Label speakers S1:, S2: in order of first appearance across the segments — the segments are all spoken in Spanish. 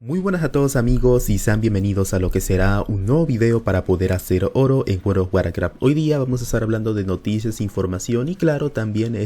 S1: Muy buenas a todos amigos y sean bienvenidos a lo que será un nuevo video para poder hacer oro en World of Warcraft. Hoy día vamos a estar hablando de noticias, información y claro también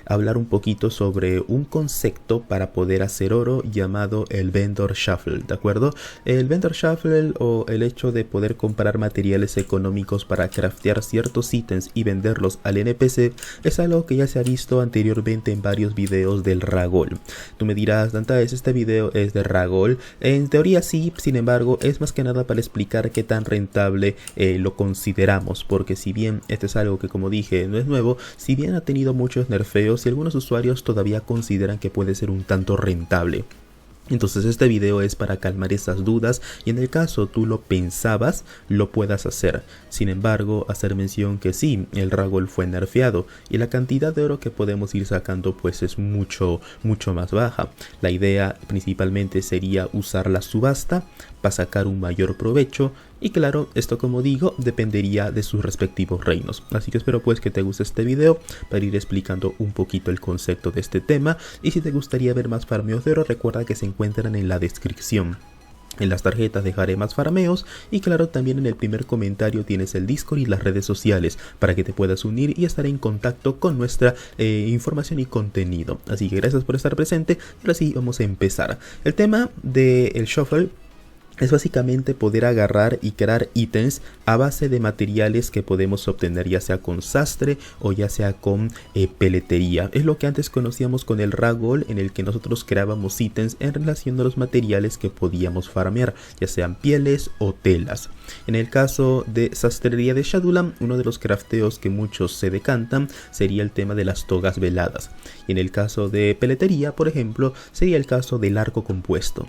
S1: hablar un poquito sobre un concepto para poder hacer oro llamado el Vendor Shuffle, ¿de acuerdo? El Vendor Shuffle o el hecho de poder comprar materiales económicos para craftear ciertos ítems y venderlos al NPC es algo que ya se ha visto anteriormente en varios videos del Ragol. Tú me dirás, Dantaes, este video es de Ragol. En teoría sí, sin embargo es más que nada para explicar qué tan rentable lo consideramos, porque si bien este es algo que, como dije, no es nuevo, si bien ha tenido muchos nerfeos y algunos usuarios todavía consideran que puede ser un tanto rentable. Entonces este video es para calmar esas dudas y en el caso tú lo pensabas, lo puedas hacer. Sin embargo, hacer mención que sí, el Ragol fue nerfeado y la cantidad de oro que podemos ir sacando pues es mucho más baja. La idea principalmente sería usar la subasta para sacar un mayor provecho y claro, esto como digo dependería de sus respectivos reinos. Así que espero pues que te guste este video para ir explicando un poquito el concepto de este tema y si te gustaría ver más farmeos de oro recuerda que se encuentran en la descripción. En las tarjetas dejaré más farmeos y claro también en el primer comentario tienes el Discord y las redes sociales para que te puedas unir y estar en contacto con nuestra información y contenido. Así que gracias por estar presente y ahora sí vamos a empezar. El tema del Shuffle es básicamente poder agarrar y crear ítems a base de materiales que podemos obtener ya sea con sastre o ya sea con peletería. Es lo que antes conocíamos con el Ragol, en el que nosotros creábamos ítems en relación a los materiales que podíamos farmear, ya sean pieles o telas. En el caso de sastrería de Shadowlands, uno de los crafteos que muchos se decantan sería el tema de las togas veladas. Y en el caso de peletería, por ejemplo, sería el caso del arco compuesto,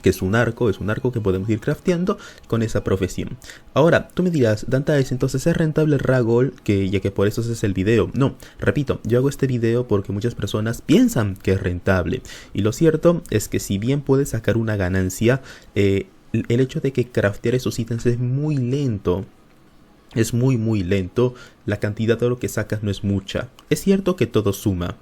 S1: que es un arco que podemos ir crafteando con esa profesión. Ahora, tú me dirás, Dantaes, entonces es rentable el Ragol, ya que por eso es el video. No, repito, yo hago este video porque muchas personas piensan que es rentable. Y lo cierto es que si bien puedes sacar una ganancia, el hecho de que craftear esos ítems es muy lento. Es muy lento, la cantidad de oro que sacas no es mucha. Es cierto que todo suma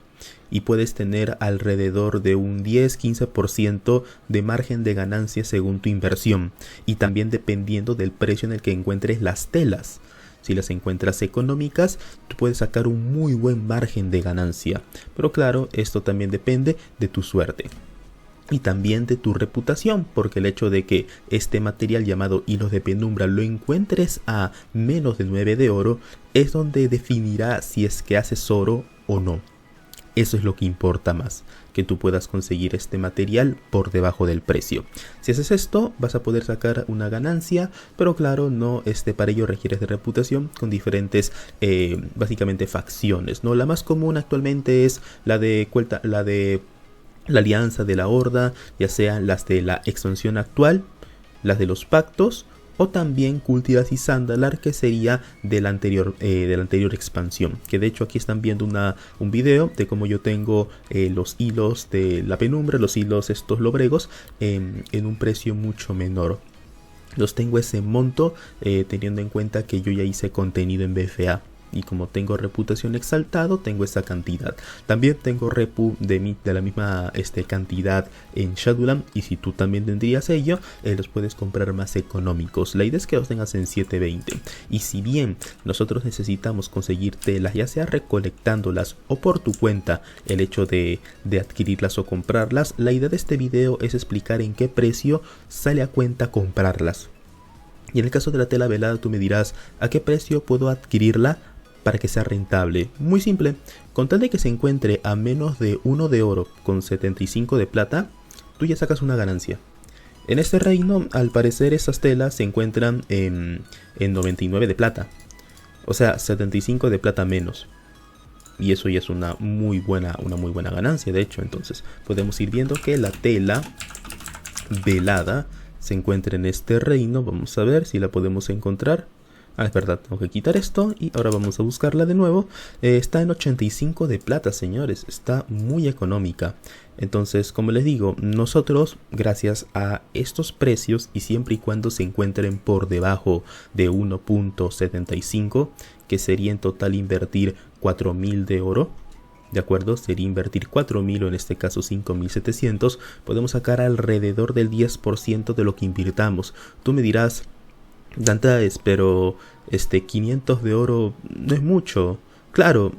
S1: y puedes tener alrededor de un 10-15% de margen de ganancia según tu inversión y también dependiendo del precio en el que encuentres las telas. Si las encuentras económicas, tú puedes sacar un muy buen margen de ganancia, pero claro, esto también depende de tu suerte y también de tu reputación, porque el hecho de que este material llamado hilos de penumbra lo encuentres a menos de 9 de oro es donde definirá si es que haces oro o no. Eso es lo que importa más, que tú puedas conseguir este material por debajo del precio. Si haces esto, vas a poder sacar una ganancia, pero claro, no para ello requieres de reputación con diferentes, básicamente facciones, ¿no? La más común actualmente es la de la Alianza de la Horda, ya sean las de la expansión actual, las de los pactos, o también Cultidas y Zandalar, que sería de la anterior expansión. Que de hecho aquí están viendo un video de cómo yo tengo los hilos de la penumbra, los hilos estos lobregos, en un precio mucho menor. Los tengo ese monto teniendo en cuenta que yo ya hice contenido en BFA. Y como tengo reputación exaltado, tengo esa cantidad. También tengo repu de la misma cantidad en Shadowlands. Y si tú también tendrías ello, los puedes comprar más económicos. La idea es que los tengas en 720. Y si bien nosotros necesitamos conseguir telas, ya sea recolectándolas o por tu cuenta, el hecho de adquirirlas o comprarlas, la idea de este video es explicar en qué precio sale a cuenta comprarlas. Y en el caso de la tela velada, tú me dirás, ¿a qué precio puedo adquirirla para que sea rentable? Muy simple, con tal de que se encuentre a menos de 1 de oro con 75 de plata, tú ya sacas una ganancia. En este reino, al parecer, esas telas se encuentran en 99 de plata, o sea, 75 de plata menos. Y eso ya es una muy buena ganancia, de hecho. Entonces podemos ir viendo que la tela velada se encuentra en este reino. Vamos a ver si la podemos encontrar. Es verdad, tengo que quitar esto y ahora vamos a buscarla de nuevo. Está en 85 de plata, señores, está muy económica. Entonces, como les digo, nosotros, gracias a estos precios y siempre y cuando se encuentren por debajo de 1.75, que sería en total invertir 4000 de oro, ¿De acuerdo? Sería invertir 4.000 o en este caso 5.700. Podemos sacar alrededor del 10% de lo que invirtamos. Tú me dirás, Dantaes, pero 500 de oro no es mucho. Claro,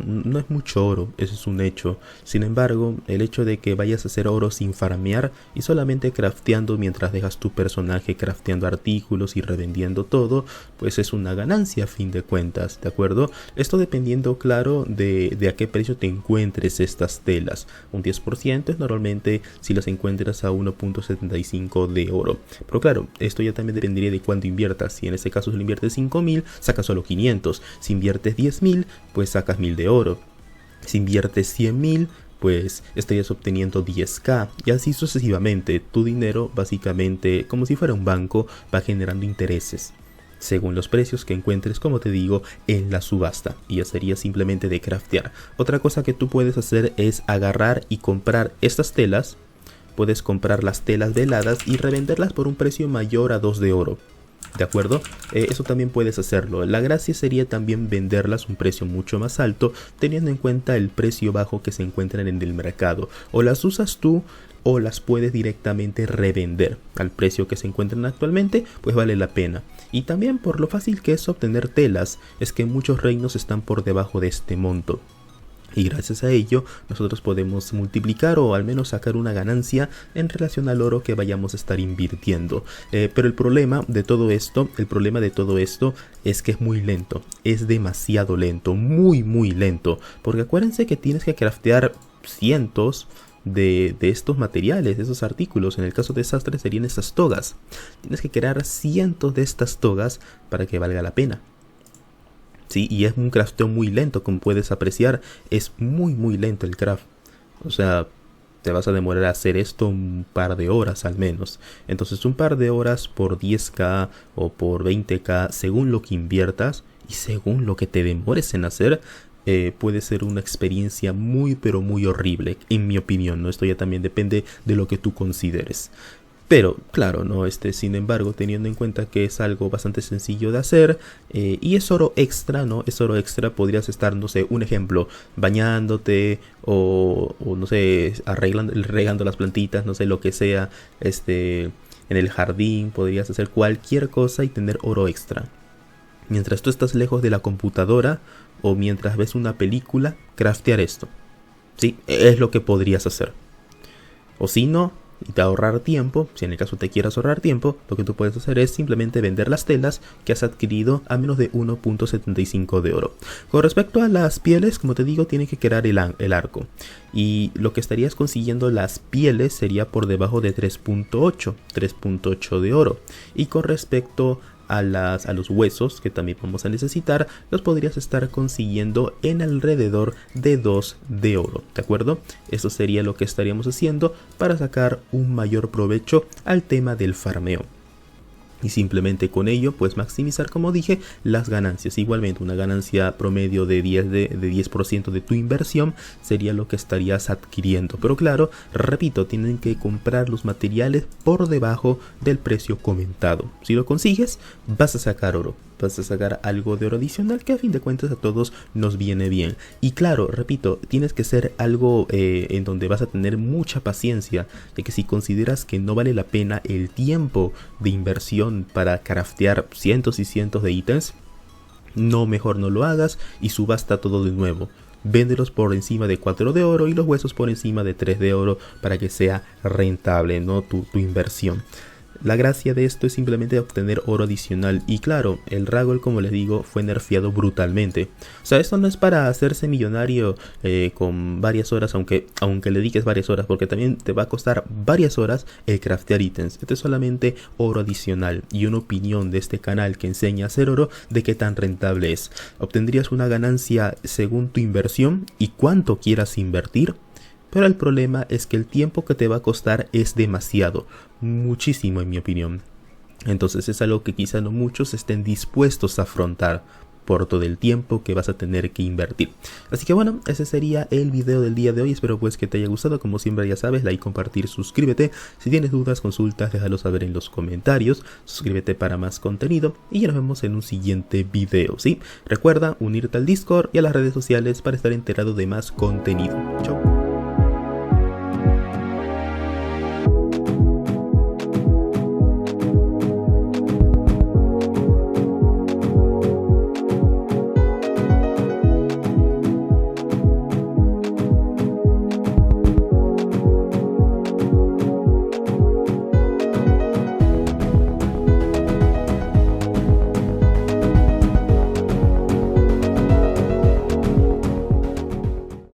S1: no es mucho oro, eso es un hecho. Sin embargo, el hecho de que vayas a hacer oro sin farmear y solamente crafteando mientras dejas tu personaje crafteando artículos y revendiendo todo, pues es una ganancia a fin de cuentas, ¿de acuerdo? Esto dependiendo, claro, de a qué precio te encuentres estas telas. Un 10% es normalmente si las encuentras a 1.75 de oro. Pero claro, esto ya también dependería de cuánto inviertas. Si en este caso si lo inviertes 5.000, sacas solo 500. Si inviertes 10.000, pues sacas 1.000 de oro. Si inviertes 100.000, pues estarías obteniendo 10k y así sucesivamente. Tu dinero básicamente, como si fuera un banco, va generando intereses según los precios que encuentres, como te digo, en la subasta, y ya sería simplemente de craftear. Otra cosa que tú puedes hacer es agarrar y comprar estas telas. Puedes comprar las telas veladas y revenderlas por un precio mayor a 2 de oro. ¿De acuerdo? Eso también puedes hacerlo. La gracia sería también venderlas a un precio mucho más alto, teniendo en cuenta el precio bajo que se encuentran en el mercado. O las usas tú o las puedes directamente revender al precio que se encuentran actualmente, pues vale la pena. Y también por lo fácil que es obtener telas, es que muchos reinos están por debajo de este monto. Y gracias a ello nosotros podemos multiplicar o al menos sacar una ganancia en relación al oro que vayamos a estar invirtiendo. Pero el problema de todo esto es que es muy lento, es demasiado lento, muy lento. Porque acuérdense que tienes que craftear cientos de estos materiales, de esos artículos. En el caso de sastre serían estas togas. Tienes que crear cientos de estas togas para que valga la pena. Sí, y es un crafteo muy lento, como puedes apreciar, es muy lento el craft. O sea, te vas a demorar a hacer esto un par de horas al menos. Entonces un par de horas por 10k o por 20k, según lo que inviertas y según lo que te demores en hacer, puede ser una experiencia muy horrible, en mi opinión, ¿no? Esto ya también depende de lo que tú consideres. Pero claro, no, sin embargo, teniendo en cuenta que es algo bastante sencillo de hacer y es oro extra, ¿no? Es oro extra, podrías estar, no sé, un ejemplo, bañándote o no sé, regando las plantitas, no sé, lo que sea, en el jardín, podrías hacer cualquier cosa y tener oro extra. Mientras tú estás lejos de la computadora o mientras ves una película, craftear esto. Sí, es lo que podrías hacer. O si no, y te ahorrar tiempo, si en el caso te quieras ahorrar tiempo, lo que tú puedes hacer es simplemente vender las telas que has adquirido a menos de 1.75 de oro. Con respecto a las pieles, como te digo, tienes que crear el arco. Y lo que estarías consiguiendo las pieles sería por debajo de 3.8 de oro. Y con respecto a los huesos, que también vamos a necesitar, los podrías estar consiguiendo en alrededor de 2 de oro, ¿de acuerdo? Eso sería lo que estaríamos haciendo para sacar un mayor provecho al tema del farmeo. Y simplemente con ello, pues maximizar, como dije, las ganancias. Igualmente, una ganancia promedio de 10% de tu inversión sería lo que estarías adquiriendo. Pero claro, repito, tienen que comprar los materiales por debajo del precio comentado. Si lo consigues, vas a sacar oro. Vas a sacar algo de oro adicional que a fin de cuentas a todos nos viene bien. Y claro, repito, tienes que ser algo en donde vas a tener mucha paciencia, de que si consideras que no vale la pena el tiempo de inversión para craftear cientos y cientos de ítems, mejor no lo hagas y subasta todo de nuevo. Véndelos por encima de 4 de oro y los huesos por encima de 3 de oro para que sea rentable, ¿no? tu inversión. La gracia de esto es simplemente obtener oro adicional. Y claro, el Ragdoll, como les digo, fue nerfeado brutalmente. O sea, esto no es para hacerse millonario con varias horas, aunque le dediques varias horas, porque también te va a costar varias horas el craftear ítems. Esto es solamente oro adicional y una opinión de este canal que enseña a hacer oro de qué tan rentable es. Obtendrías una ganancia según tu inversión y cuánto quieras invertir. Pero el problema es que el tiempo que te va a costar es demasiado, muchísimo en mi opinión. Entonces es algo que quizá no muchos estén dispuestos a afrontar. por todo el tiempo que vas a tener que invertir. Así que bueno, ese sería el video del día de hoy. Espero pues que te haya gustado. Como siempre ya sabes, like, compartir, suscríbete. Si tienes dudas, consultas, déjalo saber en los comentarios. Suscríbete para más contenido y ya nos vemos en un siguiente video, ¿sí? Recuerda unirte al Discord y a las redes sociales para estar enterado de más contenido. Chao.